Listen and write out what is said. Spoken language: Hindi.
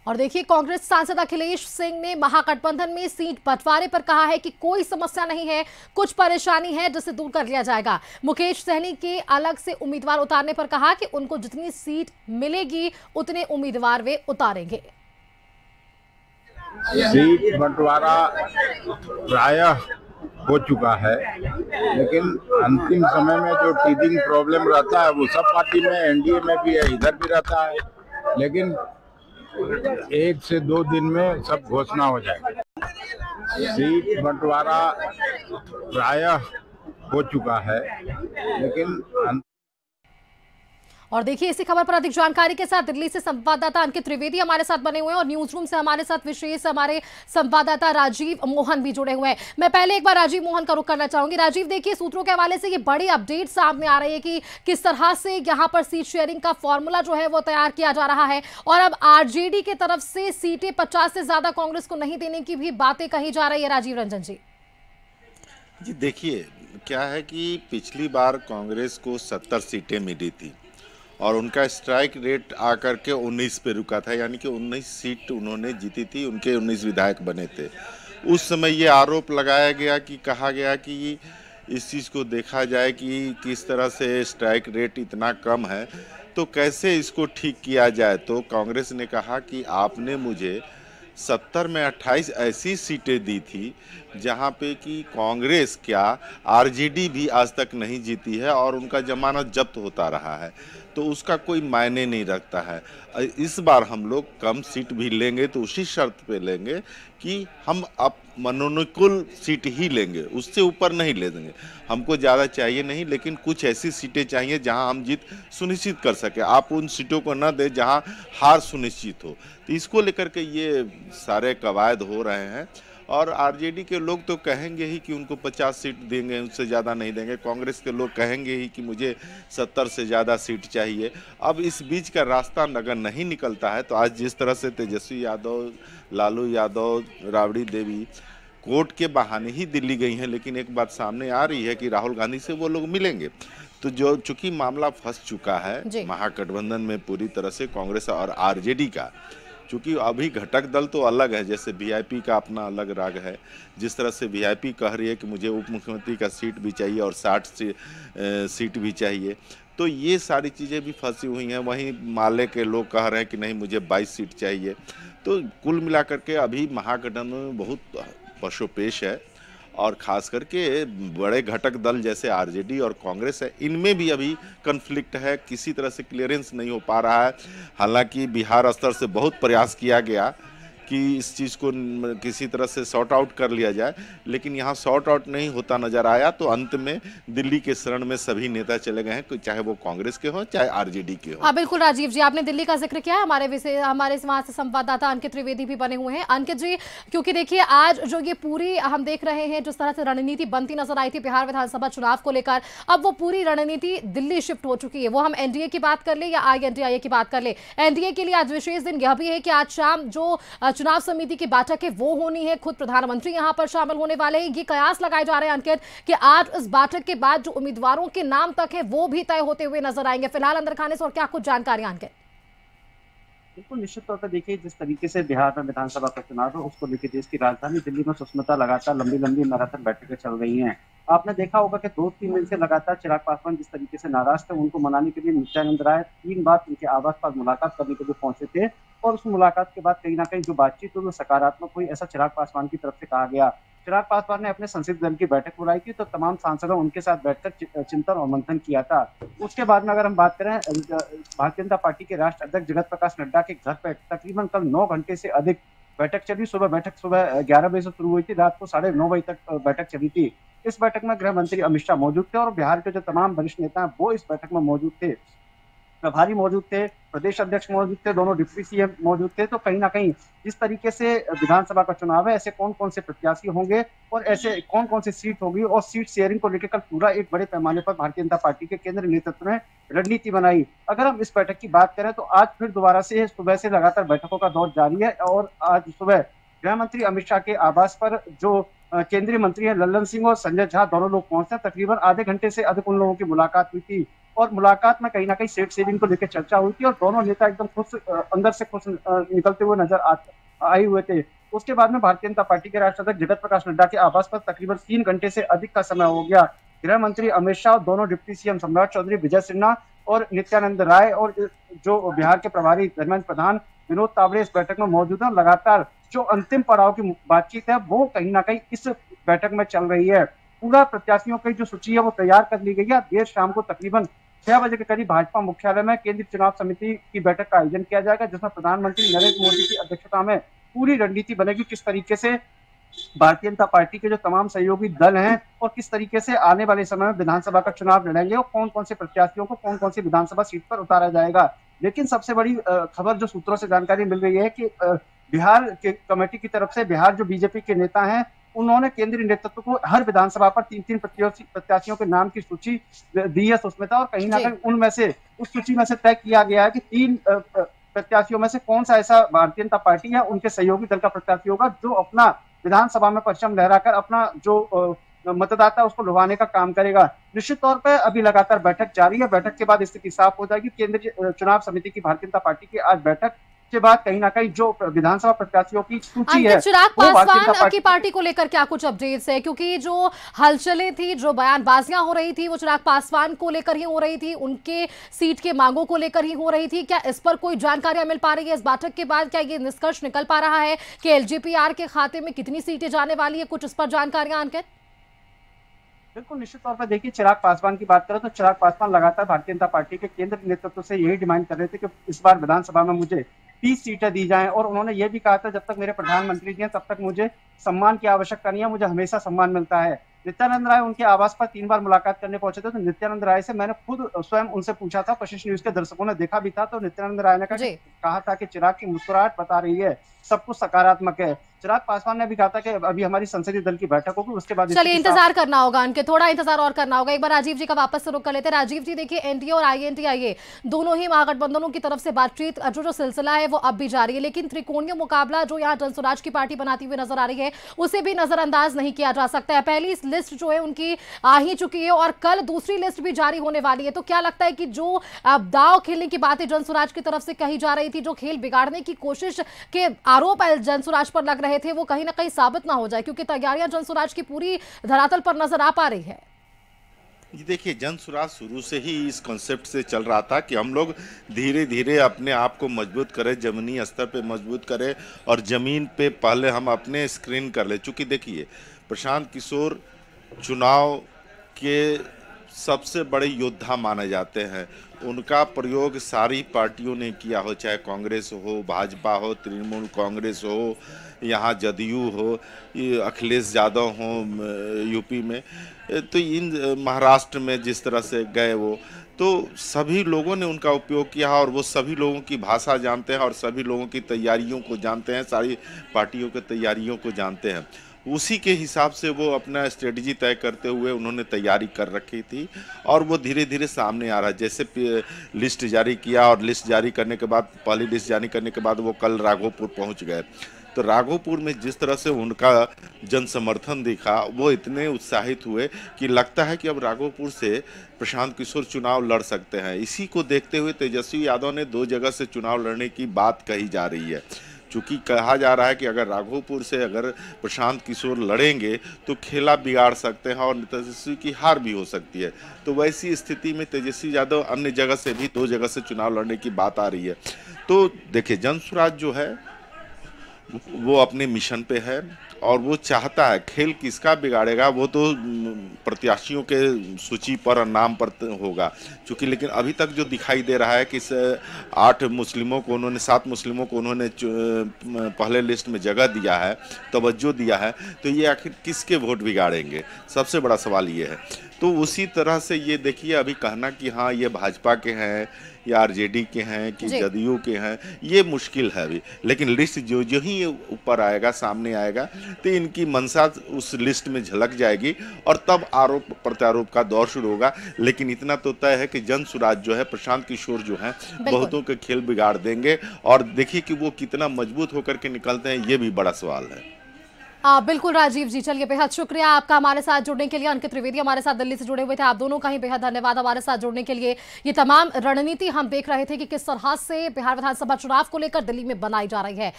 और देखिए, कांग्रेस सांसद अखिलेश सिंह ने महागठबंधन में सीट बंटवारे पर कहा है कि कोई समस्या नहीं है, कुछ परेशानी है जिसे दूर कर लिया जाएगा। मुकेश सहनी के अलग से उम्मीदवार उतारने पर कहा कि उनको जितनी सीट मिलेगी उतने उम्मीदवार वे उतारेंगे। सीट बंटवारा प्रायः हो चुका है, लेकिन अंतिम समय में जो टीदिंग प्रॉब्लम रहता है वो सब पार्टी में, एनडीए में भी है, इधर भी रहता है। लेकिन 1 से 2 दिन में सब घोषणा हो जाएगा। सीट बंटवारा प्रायः हो चुका है, लेकिन और देखिए, इसी खबर पर अधिक जानकारी के साथ दिल्ली से संवाददाता अंकित त्रिवेदी हमारे साथ बने हुए हैं और न्यूज रूम से हमारे साथ विशेष हमारे संवाददाता राजीव मोहन भी जुड़े हुए हैं। मैं पहले एक बार राजीव मोहन का रुख करना चाहूंगी। राजीव, देखिए, सूत्रों के हवाले से ये बड़ी अपडेट सामने आ रही है कि किस तरह से यहाँ पर सीट शेयरिंग का फॉर्मूला जो है वो तैयार किया जा रहा है और अब आरजेडी की तरफ से सीटें 50 से ज्यादा कांग्रेस को नहीं देने की भी बातें कही जा रही है। राजीव रंजन जी देखिए, क्या है कि पिछली बार कांग्रेस को 70 सीटें मिली थी और उनका स्ट्राइक रेट आकर के 19 पे रुका था, यानी कि 19 सीट उन्होंने जीती थी, उनके 19 विधायक बने थे। उस समय ये आरोप लगाया गया कि कहा गया कि इस चीज़ को देखा जाए कि किस तरह से स्ट्राइक रेट इतना कम है तो कैसे इसको ठीक किया जाए। तो कांग्रेस ने कहा कि आपने मुझे 70 में 28 ऐसी सीटें दी थी जहां पे कि कांग्रेस क्या आरजेडी भी आज तक नहीं जीती है और उनका जमानत जब्त होता रहा है, तो उसका कोई मायने नहीं रखता है। इस बार हम लोग कम सीट भी लेंगे तो उसी शर्त पे लेंगे कि हम अब मनोनुकूल सीट ही लेंगे, उससे ऊपर नहीं ले देंगे। हमको ज़्यादा चाहिए नहीं, लेकिन कुछ ऐसी सीटें चाहिए जहां हम जीत सुनिश्चित कर सके। आप उन सीटों को न दें जहां हार सुनिश्चित हो। तो इसको लेकर के ये सारे कवायद हो रहे हैं और आरजेडी के लोग तो कहेंगे ही कि उनको 50 सीट देंगे, उससे ज़्यादा नहीं देंगे। कांग्रेस के लोग कहेंगे ही कि मुझे 70 से ज़्यादा सीट चाहिए। अब इस बीच का रास्ता अगर नहीं निकलता है तो आज जिस तरह से तेजस्वी यादव, लालू यादव, राबड़ी देवी कोर्ट के बहाने ही दिल्ली गई हैं, लेकिन एक बात सामने आ रही है कि राहुल गांधी से वो लोग मिलेंगे। तो जो चूंकि मामला फंस चुका है महागठबंधन में पूरी तरह से कांग्रेस और आरजेडी का, चूँकि अभी घटक दल तो अलग है, जैसे वीआईपी का अपना अलग राग है। जिस तरह से वीआईपी कह रही है कि मुझे उप मुख्यमंत्री का सीट भी चाहिए और 60 सीट भी चाहिए, तो ये सारी चीज़ें भी फंसी हुई हैं। वहीं माले के लोग कह रहे हैं कि नहीं, मुझे 22 सीट चाहिए। तो कुल मिलाकर के अभी महागठबंधन में बहुत पशोपेश है और खास करके बड़े घटक दल जैसे आरजेडी और कांग्रेस है, इनमें भी अभी कन्फ्लिक्ट है, किसी तरह से क्लियरेंस नहीं हो पा रहा है। हालांकि बिहार स्तर से बहुत प्रयास किया गया कि इस चीज़ को किसी तरह से सॉर्ट आउट कर लिया जाए, लेकिन यहाँ सॉर्ट आउट नहीं होता नजर आया। तो अंत में दिल्ली के शरण में सभी नेता चले गए हैं, चाहे वो कांग्रेस के हों चाहे आरजेडी के हों। हाँ बिल्कुल राजीव जी, आपने दिल्ली का जिक्र किया। हमारे वहाँ से संवाददाता अंकित त्रिवेदी भी बने हुए हैं। अंकित जी, क्योंकि देखिए, आज जो ये पूरी हम देख रहे हैं जिस तरह से रणनीति बनती नजर आई थी बिहार विधानसभा चुनाव को लेकर, अब वो पूरी रणनीति दिल्ली शिफ्ट हो चुकी है। वो हम एनडीए की बात कर ले या INDIA की बात कर ले, एनडीए के लिए आज विशेष दिन यह भी है कि आज शाम जो चुनाव समिति की बैठक है वो होनी है, खुद प्रधानमंत्री यहां पर शामिल होने वाले हैं। ये कयास लगाए जा रहे हैं अंकित कि आज इस बैठक के बाद जो उम्मीदवारों के नाम तक है वो भी तय होते हुए नजर आएंगे। फिलहाल अंदर खाने से और क्या कुछ जानकारी अंकित? बिल्कुल, निश्चित तौर पर देखिए, जिस तरीके से बिहार में विधानसभा का चुनाव है उसको लेकर देश की राजधानी दिल्ली में सुष्मिता लगातार लंबी मैराथन बैठकें चल रही हैं। आपने देखा होगा कि 2-3 दिन से लगातार चिराग पासवान जिस तरीके से नाराज थे, उनको मनाने के लिए नित्यानंद राय 3 बार उनके आवास पर मुलाकात करने के लिए पहुंचे थे और उस मुलाकात के बाद कहीं ना कहीं जो बातचीत हुई वो सकारात्मक हुई, ऐसा चिराग पासवान की तरफ से कहा गया। चिराग पासवान ने अपने संसदीय दल की बैठक बुलाई थी तो तमाम सांसदों उनके साथ बैठकर चिंतन और मंथन किया था। उसके बाद में अगर हम बात करें, भारतीय जनता पार्टी के राष्ट्रीय अध्यक्ष जगत प्रकाश नड्डा के घर पर तकरीबन कल 9 घंटे से अधिक बैठक चली। बैठक सुबह 11 बजे से शुरू हुई थी, रात को 9:30 बजे तक बैठक चली थी। इस बैठक में गृह मंत्री अमित शाह मौजूद थे और बिहार के जो तमाम वरिष्ठ नेता हैं वो इस बैठक में मौजूद थे। प्रभारी मौजूद थे, प्रदेश अध्यक्ष मौजूद थे, दोनों डिप्टी सीएम मौजूद थे। तो कहीं ना कहीं जिस तरीके से विधानसभा का चुनाव है, ऐसे कौन कौन से प्रत्याशी होंगे और ऐसे कौन कौन सी सीट होगी और सीट शेयरिंग को लेकर कल पूरा एक बड़े पैमाने पर भारतीय जनता पार्टी के केंद्रीय नेतृत्व ने रणनीति बनाई। अगर हम इस बैठक की बात करें तो आज फिर दोबारा से सुबह से लगातार बैठकों का दौर जारी है और आज सुबह गृह मंत्री अमित शाह के आवास पर जो केंद्रीय मंत्री हैं लल्लन सिंह और संजय झा दोनों लोग पहुंचे। तकरीबन आधे घंटे से अधिक उन लोगों की मुलाकात हुई थी और मुलाकात में कहीं ना कहीं सीट शेयरिंग को लेकर चर्चा हुई थी और दोनों नेता एकदम खुश, अंदर से खुश निकलते हुए नजर आए हुए थे। उसके बाद में भारतीय जनता पार्टी के राष्ट्रीय अध्यक्ष जगत प्रकाश नड्डा के आवास पर तकरीबन 3 घंटे से अधिक का समय हो गया। गृह मंत्री अमित शाह और दोनों डिप्टी सीएम सम्राट चौधरी, विजय सिन्हा और नित्यानंद राय और जो बिहार के प्रभारी धर्मेंद्र प्रधान, विनोद तावड़े इस बैठक में मौजूद हैं। लगातार जो अंतिम पड़ाव की बातचीत है वो कहीं ना कहीं इस बैठक में चल रही है। पूरा प्रत्याशियों की जो सूची है वो तैयार कर ली गई है। देर शाम को तकरीबन 6 बजे के करीब भाजपा मुख्यालय में केंद्रीय चुनाव समिति की बैठक का आयोजन किया जाएगा, जिसमें प्रधानमंत्री नरेंद्र मोदी की अध्यक्षता में पूरी रणनीति बनेगी, किस तरीके से भारतीय जनता पार्टी के जो तमाम सहयोगी दल हैं और किस तरीके से आने वाले समय में विधानसभा का चुनाव लड़ेंगे और कौन कौन से प्रत्याशियों को कौन कौन सी विधानसभा सीट पर उतारा जाएगा। लेकिन सबसे बड़ी खबर जो सूत्रों से जानकारी मिल रही है कि बिहार के कमेटी की तरफ से बिहार जो बीजेपी के नेता हैं उन्होंने केंद्रीय नेतृत्व को हर विधानसभा पर 3-3 प्रत्याशियों के नाम की सूची दी है सुष्मिता, और कहीं ना कहीं उनमें से उस सूची में से तय किया गया है कि 3 प्रत्याशियों में से कौन सा ऐसा भारतीय जनता पार्टी या उनके सहयोगी दल का प्रत्याशी होगा जो अपना विधानसभा में परचम लहराकर अपना जो मतदाता उसको लुभाने का काम करेगा। निश्चित तौर पर अभी लगातार बैठक जारी है। बैठक के बाद स्थिति साफ हो जाएगी। केंद्रीय चुनाव समिति की भारतीय जनता पार्टी की आज बैठक के बाद कहीं ना कहीं जो विधानसभा प्रत्याशियों की सूची है, चिराग पासवान की पार्टी को लेकर क्या कुछ अपडेट्स है? क्योंकि जो हलचलें थी, जो बयानबाजियां हो रही थी वो चिराग पासवान को लेकर ही हो रही थी, उनके सीट के मांगों को लेकर ही हो रही थी। क्या इस पर कोई जानकारियां मिल पा रही है इस बैठक के बाद? क्या ये निष्कर्ष निकल पा रहा है कि एलजेपीआर के खाते में कितनी सीटें जाने वाली है? कुछ इस पर जानकारियां अंकित? बिल्कुल, निश्चित तौर पर देखिए, चिराग पासवान की बात करें तो चिराग पासवान लगातार भारतीय जनता पार्टी के केंद्रीय नेतृत्व से यही डिमांड कर रहे थे कि इस बार विधानसभा में मुझे 30 सीटें दी जाएं, और उन्होंने ये भी कहा था जब तक मेरे प्रधानमंत्री जी हैं तब तक मुझे सम्मान की आवश्यकता नहीं है, मुझे हमेशा सम्मान मिलता है। नित्यानंद राय उनके आवास पर 3 बार मुलाकात करने पहुंचे थे, तो नित्यानंद राय से मैंने खुद स्वयं उनसे पूछा था, कोशिश न्यूज के दर्शकों ने देखा भी था, तो नित्यानंद राय ने कहा था कि चिराग की मुस्कुराहट बता रही है सब कुछ सकारात्मक है। चिराग पासवान ने भी कहा था कि अभी हमारी संसदीय दल की बैठक होगी, उसके बाद चलिए इंतजार करना होगा, उनके थोड़ा इंतजार और करना होगा। एक बार राजीव जी का वापस से रुक कर लेते हैं। राजीव जी देखिए, एनडीए और आईएनटीआईए दोनों ही महागठबंधनों की तरफ से बातचीत जो सिलसिला है वो अब भी जारी है, लेकिन त्रिकोणीय मुकाबला जो यहाँ जनसुराज की पार्टी बनाती हुई नजर आ रही है उसे भी नजरअंदाज नहीं किया जा सकता है। पहली लिस्ट जो है उनकी आ ही चुकी है और कल दूसरी लिस्ट भी जारी होने वाली है। तो क्या लगता है कि जो दाव खेलने की बातें जनसुराज की तरफ से कही जा रही थी, जो खेल बिगाड़ने की कोशिश के आरोप जनसुराज पर लग रहे थे, वो कहीं ना कहीं साबित ना हो जाए? क्योंकि तैयारियां जनसुराज की पूरी धरातल पर नजर आ पा रही है। जी देखिए, जनसुराज शुरू से ही इस कॉन्सेप्ट से चल रहा था कि हम लोग धीरे धीरे अपने आप को मजबूत करें, जमीनी स्तर पे मजबूत करें और ज़मीन पे पहले हम अपने स्क्रीन कर लें। चूँकि देखिए, प्रशांत किशोर चुनाव के सबसे बड़े योद्धा माने जाते हैं। उनका प्रयोग सारी पार्टियों ने किया हो, चाहे कांग्रेस हो, भाजपा हो, तृणमूल कांग्रेस हो, यहाँ जदयू हो, अखिलेश यादव हो यूपी में, तो इन महाराष्ट्र में जिस तरह से गए वो, तो सभी लोगों ने उनका उपयोग किया और वो सभी लोगों की भाषा जानते हैं और सभी लोगों की तैयारियों को जानते हैं, सारी पार्टियों की तैयारियों को जानते हैं। उसी के हिसाब से वो अपना स्ट्रेटजी तय करते हुए उन्होंने तैयारी कर रखी थी और वो धीरे धीरे सामने आ रहा है। जैसे लिस्ट जारी किया और लिस्ट जारी करने के बाद, पहली लिस्ट जारी करने के बाद वो कल राघोपुर पहुंच गए, तो राघोपुर में जिस तरह से उनका जन समर्थन दिखा, वो इतने उत्साहित हुए कि लगता है कि अब राघोपुर से प्रशांत किशोर चुनाव लड़ सकते हैं। इसी को देखते हुए तेजस्वी यादव ने 2 जगह से चुनाव लड़ने की बात कही जा रही है। चूँकि कहा जा रहा है कि अगर राघोपुर से अगर प्रशांत किशोर लड़ेंगे तो खेला बिगाड़ सकते हैं और तेजस्वी की हार भी हो सकती है। तो वैसी स्थिति में तेजस्वी यादव अन्य जगह से भी 2 जगह से चुनाव लड़ने की बात आ रही है। तो देखिए, जनसुराज जो है वो अपने मिशन पे है और वो चाहता है, खेल किसका बिगाड़ेगा वो तो प्रत्याशियों के सूची पर और नाम पर होगा। चूँकि लेकिन अभी तक जो दिखाई दे रहा है कि 7 मुस्लिमों को उन्होंने पहले लिस्ट में जगह दिया है, तवज्जो दिया है, तो ये आखिर किसके वोट बिगाड़ेंगे, सबसे बड़ा सवाल ये है। तो उसी तरह से ये देखिए, अभी कहना कि हाँ ये भाजपा के हैं या आरजेडी के हैं कि जदयू के हैं, ये मुश्किल है अभी। लेकिन लिस्ट जो ही ऊपर आएगा, सामने आएगा, तो इनकी मंशा उस लिस्ट में झलक जाएगी और तब आरोप प्रत्यारोप का दौर शुरू होगा। लेकिन इतना तो तय है कि जनसुराज जो है, प्रशांत किशोर जो है, बहुतों के खेल बिगाड़ देंगे और देखिए कि वो कितना मजबूत होकर के निकलते हैं, ये भी बड़ा सवाल है। बिल्कुल राजीव जी, चलिए बेहद शुक्रिया आपका हमारे साथ जुड़ने के लिए। अंकित त्रिवेदी हमारे साथ दिल्ली से जुड़े हुए थे, आप दोनों का ही बेहद धन्यवाद हमारे साथ जुड़ने के लिए। ये तमाम रणनीति हम देख रहे थे कि किस तरह से बिहार विधानसभा चुनाव को लेकर दिल्ली में बनाई जा रही है।